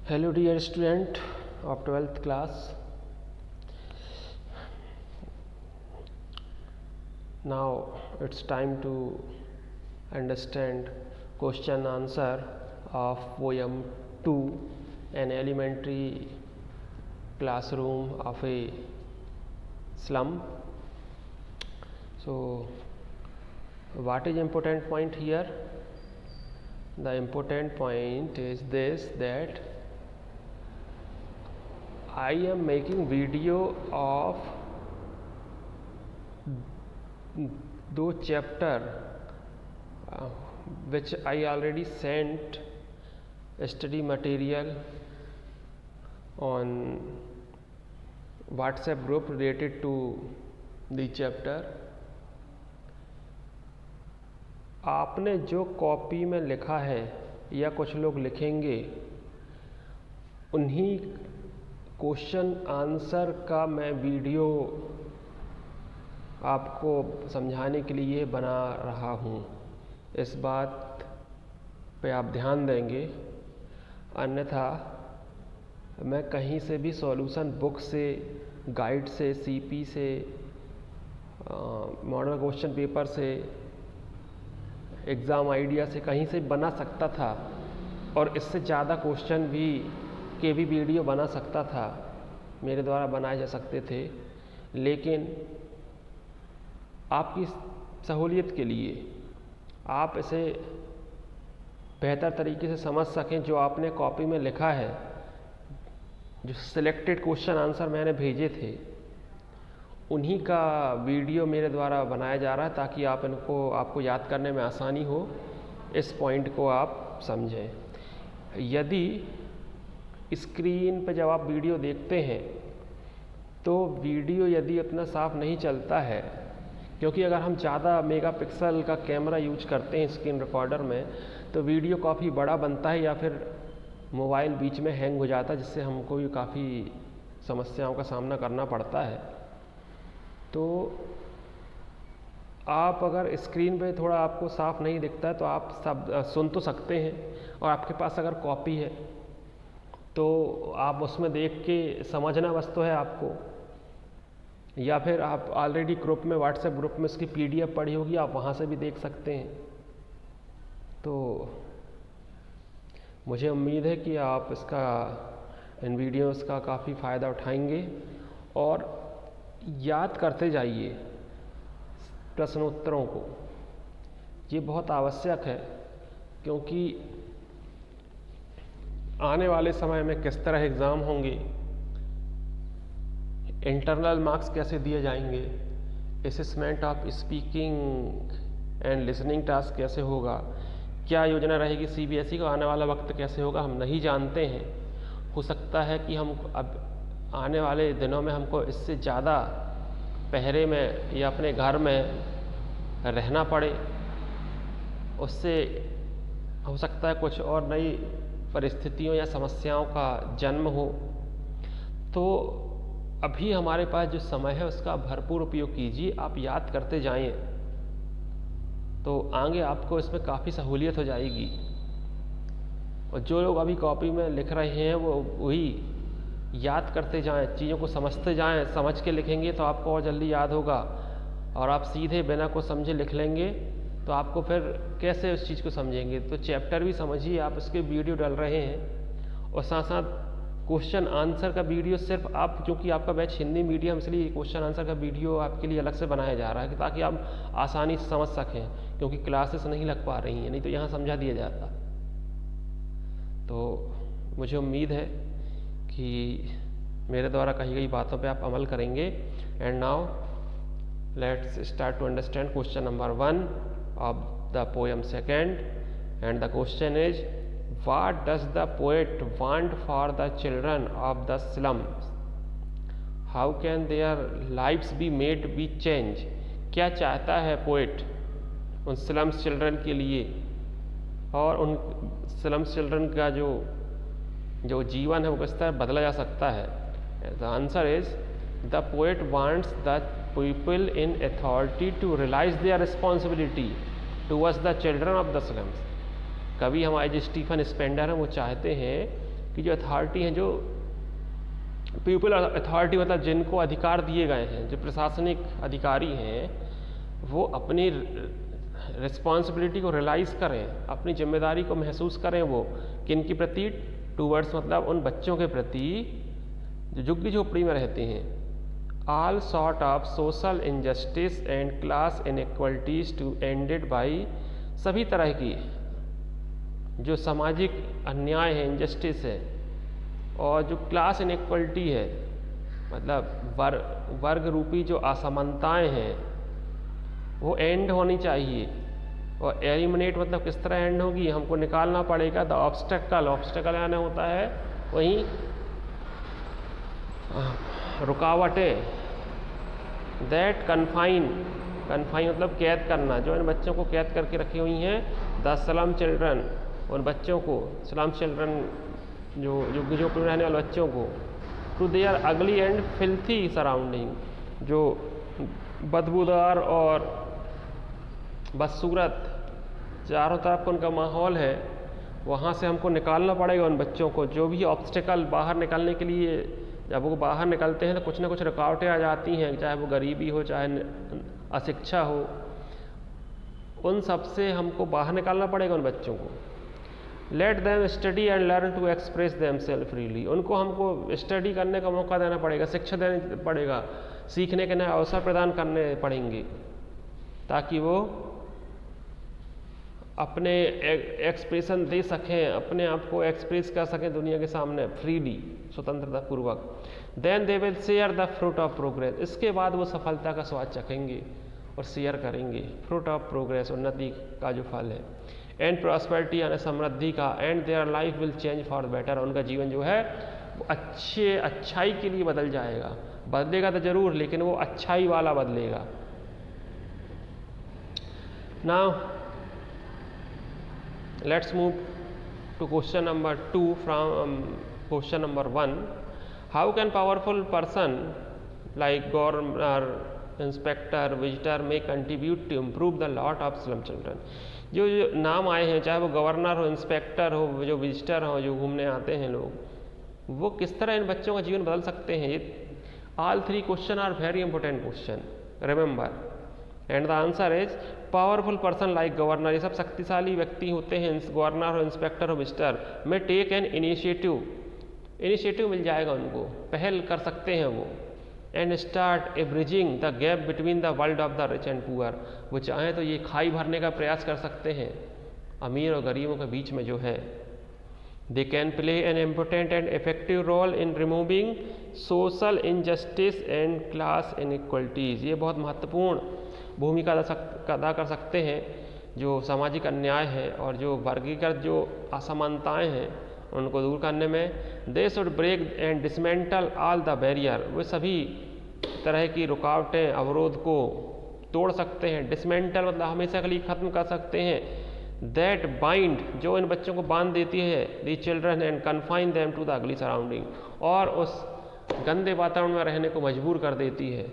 Hello dear student of 12th class. Now it's time to understand question answer of poem 2, an elementary classroom of a slum. So what is important point here? The important point is this, that I am making video of those chapter which I already sent study material on WhatsApp group related to the chapter. आपने जो copy में लिखा है या कुछ लोग लिखेंगे, उन्हीं क्वेश्चन आंसर का मैं वीडियो आपको समझाने के लिए बना रहा हूँ। इस बात पे आप ध्यान देंगे, अन्यथा मैं कहीं से भी सॉल्यूशन बुक से, गाइड से, सीपी से, मॉडल क्वेश्चन पेपर से, एग्ज़ाम आइडिया से कहीं से बना सकता था और इससे ज़्यादा क्वेश्चन भी वीडियो बना सकता था, मेरे द्वारा बनाए जा सकते थे। लेकिन आपकी सहूलियत के लिए आप इसे बेहतर तरीके से समझ सकें, जो आपने कॉपी में लिखा है, जो सिलेक्टेड क्वेश्चन आंसर मैंने भेजे थे, उन्हीं का वीडियो मेरे द्वारा बनाया जा रहा है ताकि आपको याद करने में आसानी हो। इस पॉइंट को आप समझें। यदि स्क्रीन पर जब आप वीडियो देखते हैं तो वीडियो यदि उतना साफ नहीं चलता है, क्योंकि अगर हम ज़्यादा मेगापिक्सल का कैमरा यूज करते हैं स्क्रीन रिकॉर्डर में तो वीडियो काफ़ी बड़ा बनता है या फिर मोबाइल बीच में हैंग हो जाता है, जिससे हमको भी काफ़ी समस्याओं का सामना करना पड़ता है। तो आप अगर स्क्रीन पे थोड़ा आपको साफ नहीं दिखता है तो आप सब सुन तो सकते हैं, और आपके पास अगर कॉपी है तो आप उसमें देख के समझना बस तो है आपको, या फिर आप ऑलरेडी ग्रुप में, व्हाट्सएप ग्रुप में उसकी PDF पड़ी होगी, आप वहाँ से भी देख सकते हैं। तो मुझे उम्मीद है कि आप इन वीडियोस का काफ़ी फ़ायदा उठाएंगे और याद करते जाइए प्रश्नोत्तरों को। ये बहुत आवश्यक है, क्योंकि आने वाले समय में किस तरह एग्ज़ाम होंगे, इंटरनल मार्क्स कैसे दिए जाएंगे, assessment of speaking and listening task कैसे होगा, क्या योजना रहेगी CBSE का, आने वाला वक्त कैसे होगा, हम नहीं जानते हैं। हो सकता है कि हम अब आने वाले दिनों में हमको इससे ज़्यादा पहरे में या अपने घर में रहना पड़े, उससे हो सकता है कुछ और नई परिस्थितियों या समस्याओं का जन्म हो। तो अभी हमारे पास जो समय है उसका भरपूर उपयोग कीजिए, आप याद करते जाएं, तो आगे आपको इसमें काफ़ी सहूलियत हो जाएगी। और जो लोग अभी कॉपी में लिख रहे हैं वो वही याद करते जाएं, चीज़ों को समझते जाएं, समझ के लिखेंगे तो आपको और जल्दी याद होगा। और आप सीधे बिना कुछ समझे लिख लेंगे तो आपको फिर कैसे उस चीज़ को समझेंगे। तो चैप्टर भी समझिए, आप उसके वीडियो डाल रहे हैं, और साथ साथ क्वेश्चन आंसर का वीडियो सिर्फ आप, क्योंकि आपका बैच हिंदी मीडियम, इसलिए क्वेश्चन आंसर का वीडियो आपके लिए अलग से बनाया जा रहा है ताकि आप आसानी से समझ सकें, क्योंकि क्लासेस नहीं लग पा रही हैं, नहीं तो यहाँ समझा दिया जाता। तो मुझे उम्मीद है कि मेरे द्वारा कही गई बातों पे आप अमल करेंगे। And now let's start to understand question number 1 of the poem second, and the question is, what does the poet want for the children of the slums, how can their lives be made be change. क्या चाहता है poet उन slums children के लिए, और उन slums children का जो जीवन है वो किस तरह बदला जा सकता है। The answer is, the poet wants the people in authority to realise their responsibility towards the children of the slums. कवि हमारे जो स्टीफन स्पेंडर हैं वो चाहते हैं कि जो अथॉरिटी हैं, जो पीपल अथॉरिटी मतलब जिनको अधिकार दिए गए हैं, जो प्रशासनिक अधिकारी हैं, वो अपनी रिस्पॉन्सिबिलिटी को रियलाइज़ करें, अपनी जिम्मेदारी को महसूस करें। वो किन के प्रति? टूवर्ड्स मतलब उन बच्चों के प्रति जो झुग्गी झोपड़ी में रहते हैं। All sort of social injustice and class inequalities to ended by, सभी तरह की जो सामाजिक अन्याय है, इनजस्टिस है, और जो क्लास इनइक्वलिटी है मतलब वर्ग रूपी जो असमानताएं हैं, वो एंड होनी चाहिए। और एलिमिनेट मतलब किस तरह एंड होगी? हमको निकालना पड़ेगा द ऑब्स्टेकल। ऑब्स्टेकल यानी होता है वहीं रुकावटें, दैट कन्फाइन मतलब कैद करना, जो इन बच्चों को कैद करके रखी हुई हैं। द स्लम चिल्ड्रन, उन बच्चों को, स्लम चिल्ड्रन जो झुग्गी-झोपड़ी में रहने वाले बच्चों को, टू देयर अगली एंड फिल्थी सराउंडिंग, जो बदबूदार और बदसूरत चारों तरफ उनका माहौल है, वहाँ से हमको निकालना पड़ेगा उन बच्चों को। जो भी ऑब्स्टिकल बाहर निकलने के लिए, जब वो बाहर निकलते हैं तो कुछ ना कुछ रुकावटें आ जाती हैं, चाहे वो गरीबी हो, चाहे अशिक्षा हो, उन सब से हमको बाहर निकालना पड़ेगा उन बच्चों को। Let them study and learn to express them self freely, उनको हमको स्टडी करने का मौका देना पड़ेगा, शिक्षा देना पड़ेगा, सीखने के नए अवसर प्रदान करने पड़ेंगे, ताकि वो अपने एक्सप्रेशन दे सकें, अपने आप को एक्सप्रेस कर सकें दुनिया के सामने फ्रीली, स्वतंत्रता पूर्वक। Then they will share the fruit of progress, इसके बाद वो सफलता का स्वाद चखेंगे और शेयर करेंगे फ्रूट ऑफ प्रोग्रेस, उन्नति का जो फल है। एंड प्रॉस्पेरिटी यानी समृद्धि का। And their life will change for better, उनका जीवन जो है वो अच्छाई के लिए बदल जाएगा। बदलेगा तो जरूर, लेकिन वो अच्छाई वाला बदलेगा। Now let's move to question number 2 from question number 1. How can powerful person like governor, inspector, visitor may contribute to improve the lot of slum children? जो नाम आए हैं, चाहे वो गवर्नर हो, इंस्पेक्टर हो, जो विजिटर हो, जो घूमने आते हैं लोग, वो किस तरह इन बच्चों का जीवन बदल सकते हैं? All three question are very important question, remember. And the answer is powerful person like governor, ये सब शक्तिशाली व्यक्ति होते हैं, गवर्नर हो, इंस्पेक्टर हो, मिस्टर, में टेक एन इनिशिएटिव मिल जाएगा उनको, पहल कर सकते हैं वो। And start A bridging the gap between the world of the rich and poor, वो चाहें तो ये खाई भरने का प्रयास कर सकते हैं अमीर और गरीबों के बीच में जो है। They can play an important and effective role in removing social injustice and class inequalities, ये बहुत महत्वपूर्ण भूमिका अदा कर सकते हैं जो सामाजिक अन्याय है और जो वर्गीकृत जो असमानताएं हैं उनको दूर करने में। They should break and dismantle all the barrier, वो सभी तरह की रुकावटें, अवरोध को तोड़ सकते हैं। डिसमेंटल मतलब हमेशा के लिए खत्म कर सकते हैं। दैट बाइंड, जो इन बच्चों को बांध देती है, the children and confine them to the ugly surrounding, और उस गंदे वातावरण में रहने को मजबूर कर देती है।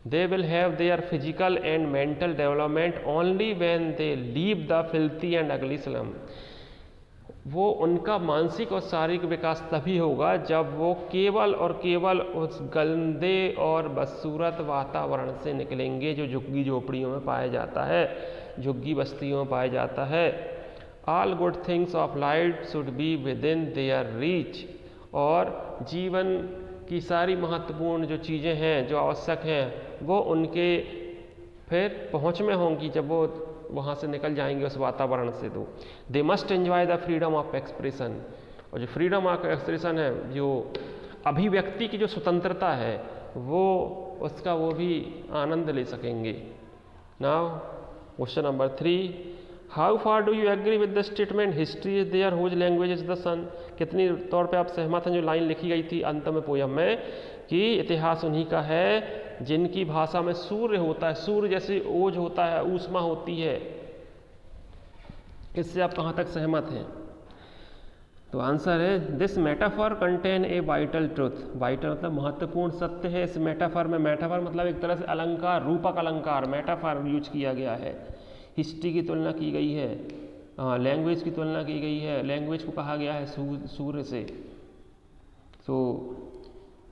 They will have their physical and mental development only when they leave the filthy and ugly slum. वो उनका मानसिक और शारीरिक विकास तभी होगा जब वो केवल और केवल उस गंदे और बदसूरत वातावरण से निकलेंगे जो झुग्गी झोपड़ियों में पाया जाता है, झुग्गी बस्तियों में पाया जाता है। All good things of life should be within their reach, और जीवन की सारी महत्वपूर्ण जो चीज़ें हैं, जो आवश्यक हैं, वो उनके फिर पहुँच में होंगी जब वो वहाँ से निकल जाएंगे उस वातावरण से। तो they must enjoy the freedom of expression, और जो फ्रीडम ऑफ एक्सप्रेशन है, जो अभिव्यक्ति की जो स्वतंत्रता है, वो उसका वो भी आनंद ले सकेंगे। Now question number 3, how far do you agree with the statement history is their whose language is the sun? कितनी तौर पे आप सहमत हैं जो लाइन लिखी गई थी अंत में पोयम में कि इतिहास उन्हीं का है जिनकी भाषा में सूर्य होता है, सूर्य जैसे ओज होता है, ऊष्मा होती है। इससे आप कहाँ तक सहमत हैं? तो आंसर है this metaphor contain a vital truth. Vital मतलब महत्वपूर्ण सत्य है इस मेटाफर में। मेटाफर मतलब एक तरह से अलंकार, रूपक अलंकार, मेटाफर यूज किया गया है। हिस्ट्री की तुलना की गई है लैंग्वेज की तुलना की गई है, लैंग्वेज को कहा गया है सूर्य से। So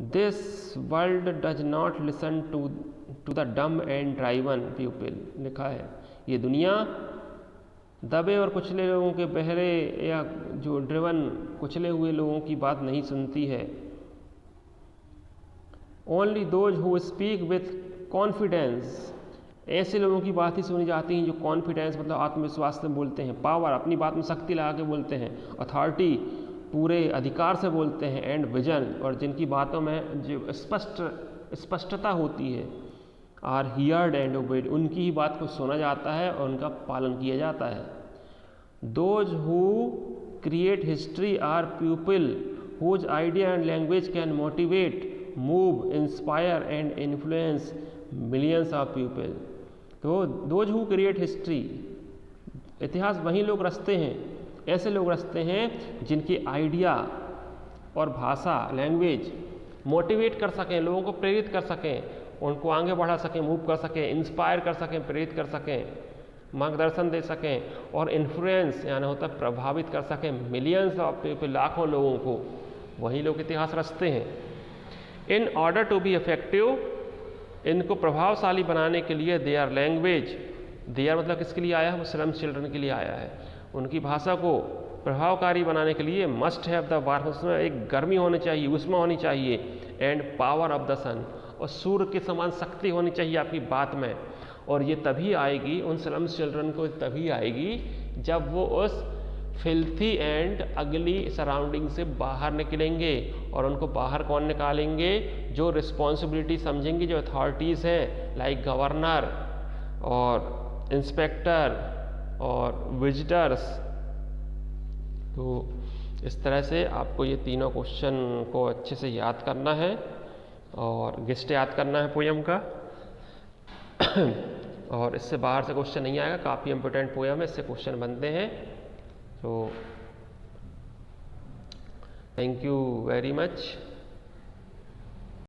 this world does not listen to the dumb and driven people, लिखा है ये दुनिया दबे और कुचले लोगों के, बहरे या जो ड्रिवन कुचले हुए लोगों की बात नहीं सुनती है। Only those who speak with confidence, ऐसे लोगों की बात ही सुनी जाती है जो कॉन्फिडेंस मतलब आत्मविश्वास से बोलते हैं, पावर अपनी बात में शक्ति लगा के बोलते हैं, अथॉरिटी पूरे अधिकार से बोलते हैं, एंड विजन और जिनकी बातों में जो स्पष्टता होती है, आर हियर्ड एंड ओबेड, उनकी ही बात को सुना जाता है और उनका पालन किया जाता है। Those who create history are people whose idea and language can motivate, move, inspire and influence millions of people. तो दोज हु क्रिएट हिस्ट्री, इतिहास वही लोग रचते हैं, ऐसे लोग रचते हैं जिनकी आइडिया और भाषा, लैंग्वेज मोटिवेट कर सकें, लोगों को प्रेरित कर सकें, उनको आगे बढ़ा सकें, मूव कर सकें, इंस्पायर कर सकें, प्रेरित कर सकें, मार्गदर्शन दे सकें, और इन्फ्लुएंस यानी होता है प्रभावित कर सकें मिलियंस ऑफ पीपल, लाखों लोगों को। वही लोग इतिहास रचते हैं। In order to be effective, इनको प्रभावशाली बनाने के लिए देयर लैंग्वेज, देयर मतलब किसके लिए आया है, वो स्लम चिल्ड्रन के लिए आया है। उनकी भाषा को प्रभावकारी बनाने के लिए मस्ट हैव द वार्म, उसमें एक गर्मी होनी चाहिए, उष्मा होनी चाहिए, एंड पावर ऑफ द सन, और सूर्य के समान शक्ति होनी चाहिए आपकी बात में। और ये तभी आएगी उन स्लम चिल्ड्रन को, तभी आएगी जब वो उस फिल्थी एंड अगली सराउंडिंग से बाहर निकलेंगे। और उनको बाहर कौन निकालेंगे, जो रिस्पॉन्सिबिलिटी समझेंगे, जो अथॉरिटीज़ हैं लाइक गवर्नर और इंस्पेक्टर और विजिटर्स। तो इस तरह से आपको ये तीनों क्वेश्चन को अच्छे से याद करना है और गेस्ट याद करना है पोयम का। और इससे बाहर से क्वेश्चन नहीं आएगा, काफ़ी इंपॉर्टेंट पोयम है, इससे क्वेश्चन बनते हैं। तो थैंक यू वेरी मच।